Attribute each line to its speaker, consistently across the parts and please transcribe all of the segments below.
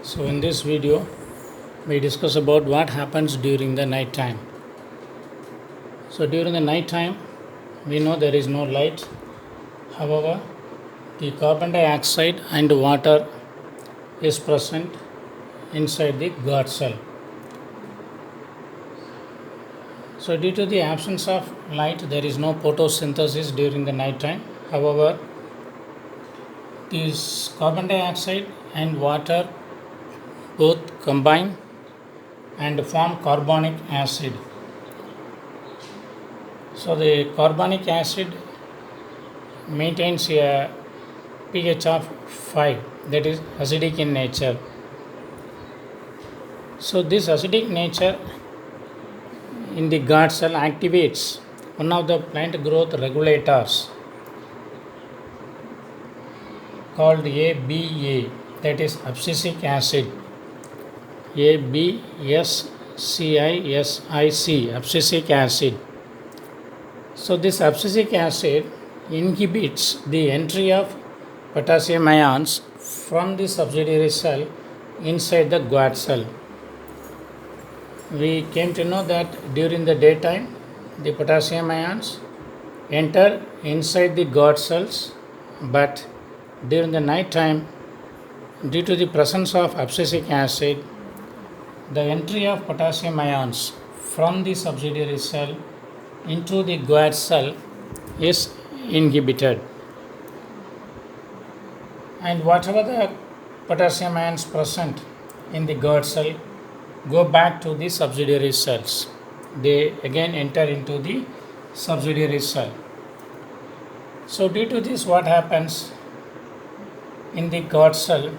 Speaker 1: So in this video we discuss about what happens during the night time. So during the night time we know there is no light. However, the carbon dioxide and water is present inside the guard cell. So due to the absence of light there is no photosynthesis during the night time. However, this carbon dioxide and water both combine and form carbonic acid. So the carbonic acid maintains a pH of 5, that is acidic in nature. So this acidic nature in the guard cell activates one of the plant growth regulators called ABA, that is abscisic acid. ABSCISIC, abscisic acid. So this abscisic acid inhibits the entry of potassium ions from the subsidiary cell inside the guard cell. We came to know that during the daytime the potassium ions enter inside the guard cells, but during the night time, due to the presence of abscisic acid, the entry of potassium ions from the subsidiary cell into the guard cell is inhibited, and whatever the potassium ions present in the guard cell go back to the subsidiary cells. They again enter into the subsidiary cell. So due to this, what happens in the guard cell,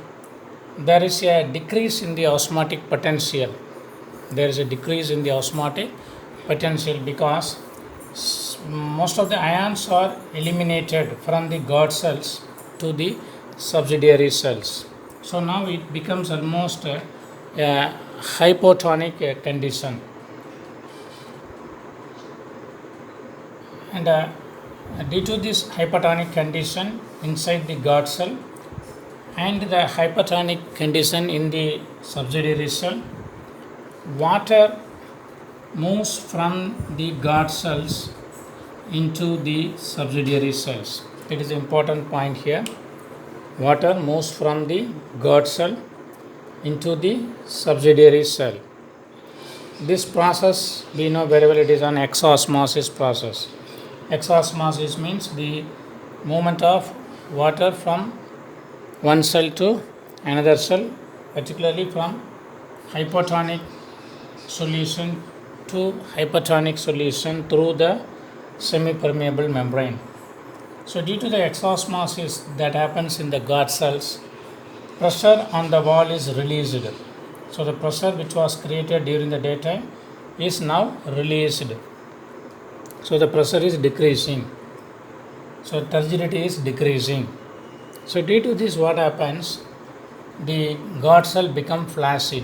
Speaker 1: there is a decrease in the osmotic potential. There is a decrease in the osmotic potential because most of the ions are eliminated from the guard cells to the subsidiary cells. So now it becomes almost a hypotonic condition. And due to this hypotonic condition inside the guard cell and the hypertonic condition in the subsidiary cell, water moves from the guard cells into the subsidiary cells. It is an important point here. Water moves from the guard cell into the subsidiary cell. This process we know very well, it is an exosmosis process. Exosmosis means the movement of water from one cell to another cell, particularly from hypotonic solution to hypertonic solution through the semi-permeable membrane. So due to the exosmosis that happens in the guard cells, pressure on the wall is released. So the pressure which was created during the daytime is now released. So the pressure is decreasing. So turgidity is decreasing. So due to this, what happens? The guard cell become flaccid.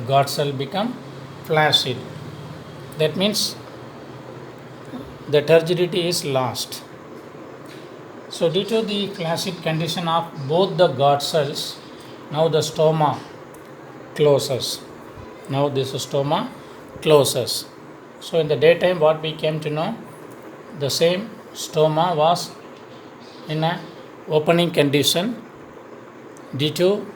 Speaker 1: Guard cell become flaccid. That means the turgidity is lost. So due to the flaccid condition of both the guard cells, now the stoma closes. Now this stoma closes. So in the daytime, what we came to know, the same stoma was in a opening condition due to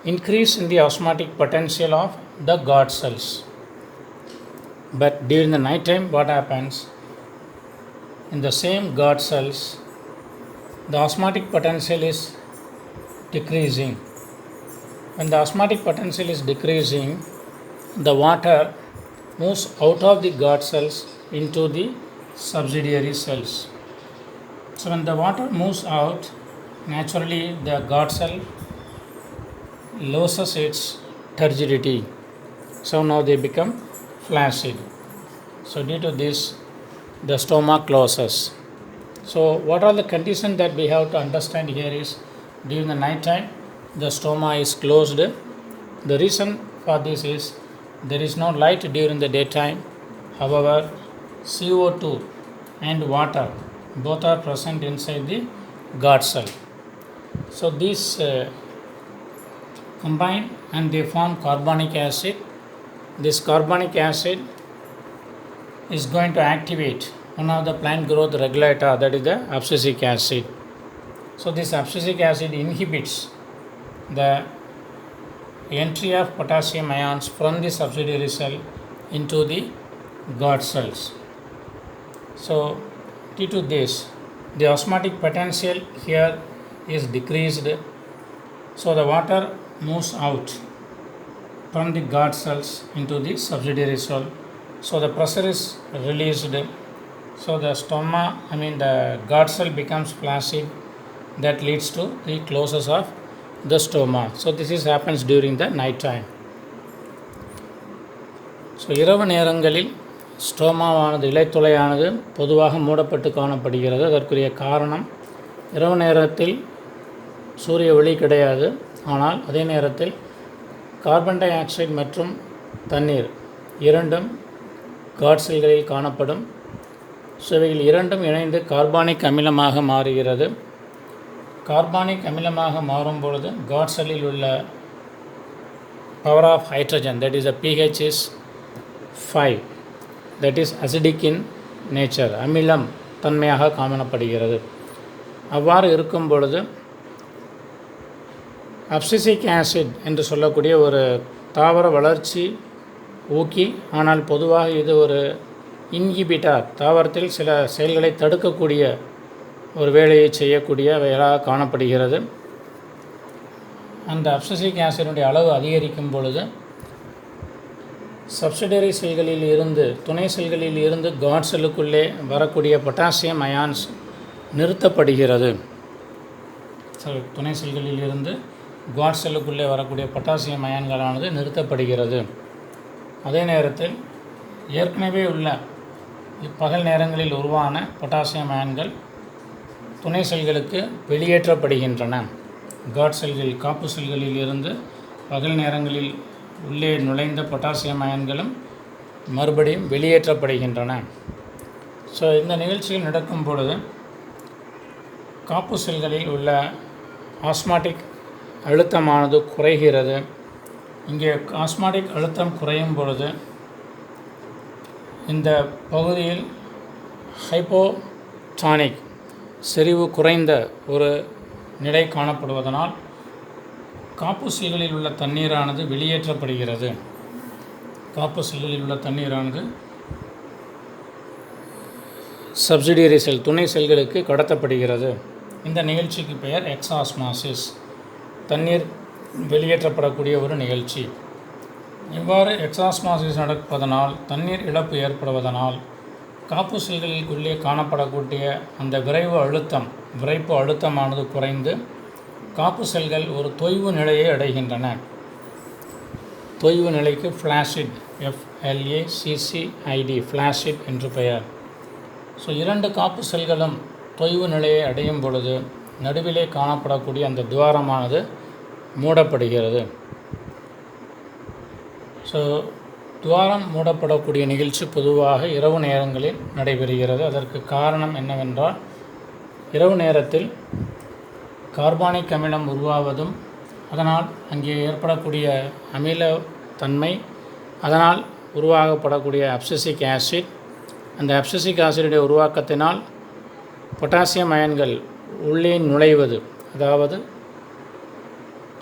Speaker 1: increase in the osmotic potential of the guard cells. But during the night time, what happens? In the same guard cells, the osmotic potential is decreasing. When the osmotic potential is decreasing, the water moves out of the guard cells into the subsidiary cells. So when the water moves out, naturally the guard cell loses its turgidity. So now they become flaccid. So due to this, the stoma closes. So what are the conditions that we have to understand here is, during the night time the stoma is closed. The reason for this is there is no light during the daytime. However, CO2 and water both are present inside the guard cell. So these combine and they form carbonic acid. This carbonic acid is going to activate one of the plant growth regulator, that is the abscisic acid. So this abscisic acid inhibits the entry of potassium ions from the subsidiary cell into the guard cells. So due to this, the osmotic potential here is decreased, so the water moves out from the guard cells into the subsidiary cell, so the pressure is released, so the the guard cell becomes flaccid, that leads to the closure of the stoma. So this happens during the night time. So இரவு நேரங்களில் ஸ்டோமாவானது இலைத்துளையானது பொதுவாக மூடப்பட்டு காணப்படுகிறது. அதற்குரிய காரணம், இரவு நேரத்தில் சூரிய ஒளி கிடையாது, ஆனால் அதே நேரத்தில் கார்பன் டை ஆக்சைடு மற்றும் தண்ணீர் இரண்டும் கார்ட் செல்களில் காணப்படும். ஸோ இவைகள் இரண்டும் இணைந்து கார்பானிக் அமிலமாக மாறுகிறது. கார்பானிக் அமிலமாக மாறும் பொழுது கார்ட் செல்லில் உள்ள power of hydrogen, that is pH is 5, that is acidic in nature, அமிலம் தன்மையாக காணப்படுகிறது. அவ்வாறு இருக்கும் பொழுது அப்சிசிக் ஆசிட் என்று சொல்லக்கூடிய ஒரு தாவர வளர்ச்சி ஊக்கி, ஆனால் பொதுவாக இது ஒரு இன்ஹிபிட்டார், தாவரத்தில் சில செயல்களை தடுக்கக்கூடிய ஒரு வேலையை செய்யக்கூடிய வேலையாக காணப்படுகிறது. அந்த அப்சிசிக் ஆசிடுடைய அளவு அதிகரிக்கும் பொழுது சப்சிடரி செல்களில் இருந்து, துணை செல்களில் இருந்து காட் செல்லுக்குள்ளே வரக்கூடிய பொட்டாசியம் அயான்ஸ் நிறுத்தப்படுகிறது. துணை செல்களில் இருந்து காட் செல்லுக்குள்ளே வரக்கூடிய பொட்டாசியம் அயான்களானது நிறுத்தப்படுகிறது. அதே நேரத்தில் ஏற்கனவே உள்ள பகல் நேரங்களில் உருவான பொட்டாசியம் அயான்கள் துணை செல்களுக்கு வெளியேற்றப்படுகின்றன. காட் செல்கள், காப்பு செல்களில் இருந்து பகல் நேரங்களில் உள்ளே நுழைந்த பொட்டாசியம் அயன்களும் மறுபடியும் வெளியேற்றப்படுகின்றன. ஸோ இந்த நிகழ்ச்சியில் நடக்கும் பொழுது காப்பு செல்களில் உள்ள ஆஸ்மாட்டிக் அழுத்தமானது குறைகிறது. இங்கே ஆஸ்மாட்டிக் அழுத்தம் குறையும் பொழுது இந்த பகுதியில் ஹைப்போடானிக், செறிவு குறைந்த ஒரு நிலை காணப்படுவதனால் காப்பு செல்களில் உள்ள தண்ணீரானது வெளியேற்றப்படுகிறது. காப்பு செல்களில் உள்ள தண்ணீரானது சப்சிடியரி செல், துணை செல்களுக்கு கடத்தப்படுகிறது. இந்த நிகழ்ச்சிக்கு பெயர் எக்ஸாஸ்மாசிஸ், தண்ணீர் வெளியேற்றப்படக்கூடிய ஒரு நிகழ்ச்சி. இவ்வாறு எக்ஸாஸ்மாசிஸ் நடப்பதனால், தண்ணீர் இழப்பு ஏற்படுவதனால் காப்பு செல்களுக்குள்ளே காணப்படக்கூடிய அந்த விரைப்பு அழுத்தமானது குறைந்து காப்பு செல்கள் ஒரு தொய்வு நிலையை அடைகின்றன. தொய்வு நிலைக்கு ஃப்ளாசிட், FLACCID, ஃப்ளாசிட் என்று பெயர். ஸோ இரண்டு காப்பு செல்களும் தொய்வு நிலையை அடையும் பொழுது நடுவிலே காணப்படக்கூடிய அந்த துவாரமானது மூடப்படுகிறது. ஸோ துவாரம் மூடப்படக்கூடிய நிகழ்ச்சி பொதுவாக இரவு நேரங்களில் நடைபெறுகிறது. அதற்கு காரணம் என்னவென்றால், இரவு நேரத்தில் கார்பானிக் அமிலம் உருவாவதும், அதனால் அங்கே ஏற்படக்கூடிய அமில தன்மை, அதனால் உருவாகப்படக்கூடிய அப்சிசிக் ஆசிட், அந்த அப்சிசிக் ஆசிடுடைய உருவாக்கத்தினால் பொட்டாசியம் அயன்கள் உள்ளே நுழைவது, அதாவது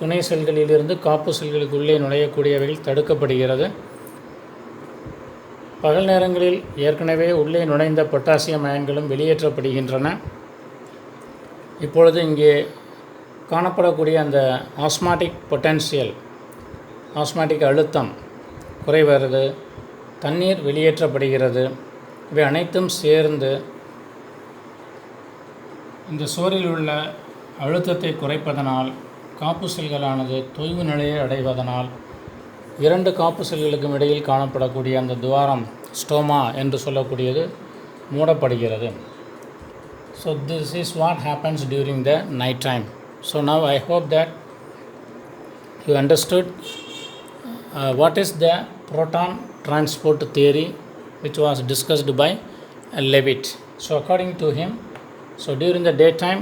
Speaker 1: துணை செல்களிலிருந்து காப்பு செல்களுக்கு உள்ளே நுழையக்கூடியவைகள் தடுக்கப்படுகிறது. பகல் நேரங்களில் ஏற்கனவே உள்ளே நுழைந்த பொட்டாசியம் அயன்களும் வெளியேற்றப்படுகின்றன. இப்பொழுது இங்கே காணப்படக்கூடிய அந்த ஆஸ்மாட்டிக் பொட்டன்ஷியல், ஆஸ்மாட்டிக் அழுத்தம் குறைவது, தண்ணீர் வெளியேற்றப்படுகிறது. இவை அனைத்தும் சேர்ந்து இந்த சுவரில் உள்ள அழுத்தத்தை குறைப்பதனால் காப்பு செல்களானது தொய்வு நிலையை அடைவதனால் இரண்டு காப்பு செல்களுக்கும் இடையில் காணப்படக்கூடிய அந்த துவாரம், ஸ்டோமா என்று சொல்லக்கூடியது, மூடப்படுகிறது. So this is what happens during the night time. So now I hope that you understood what is the proton transport theory which was discussed by Leavitt. So according to him, so during the daytime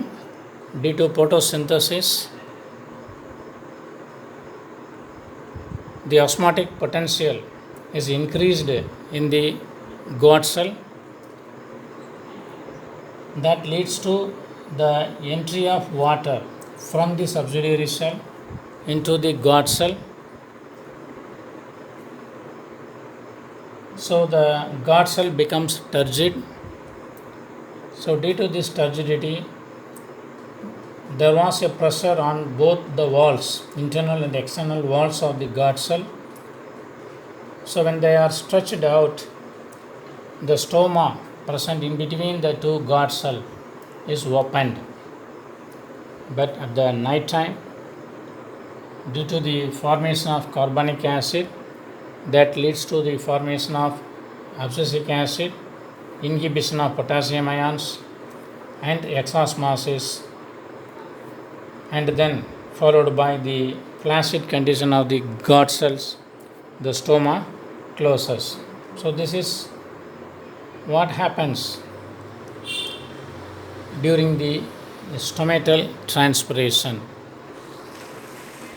Speaker 1: due to photosynthesis, the osmotic potential is increased in the guard cell. That leads to the entry of water from the subsidiary cell into the guard cell. So the guard cell becomes turgid. So due to this turgidity, there was a pressure on both the walls, internal and external walls of the guard cell. So when they are stretched out, the stoma present in between the two guard cell is opened. But at the night time, due to the formation of carbonic acid, that leads to the formation of abscisic acid, inhibition of potassium ions, and exosmosis, and then followed by the flaccid condition of the guard cells, the stoma closes. So this is what happens during the stomatal transpiration.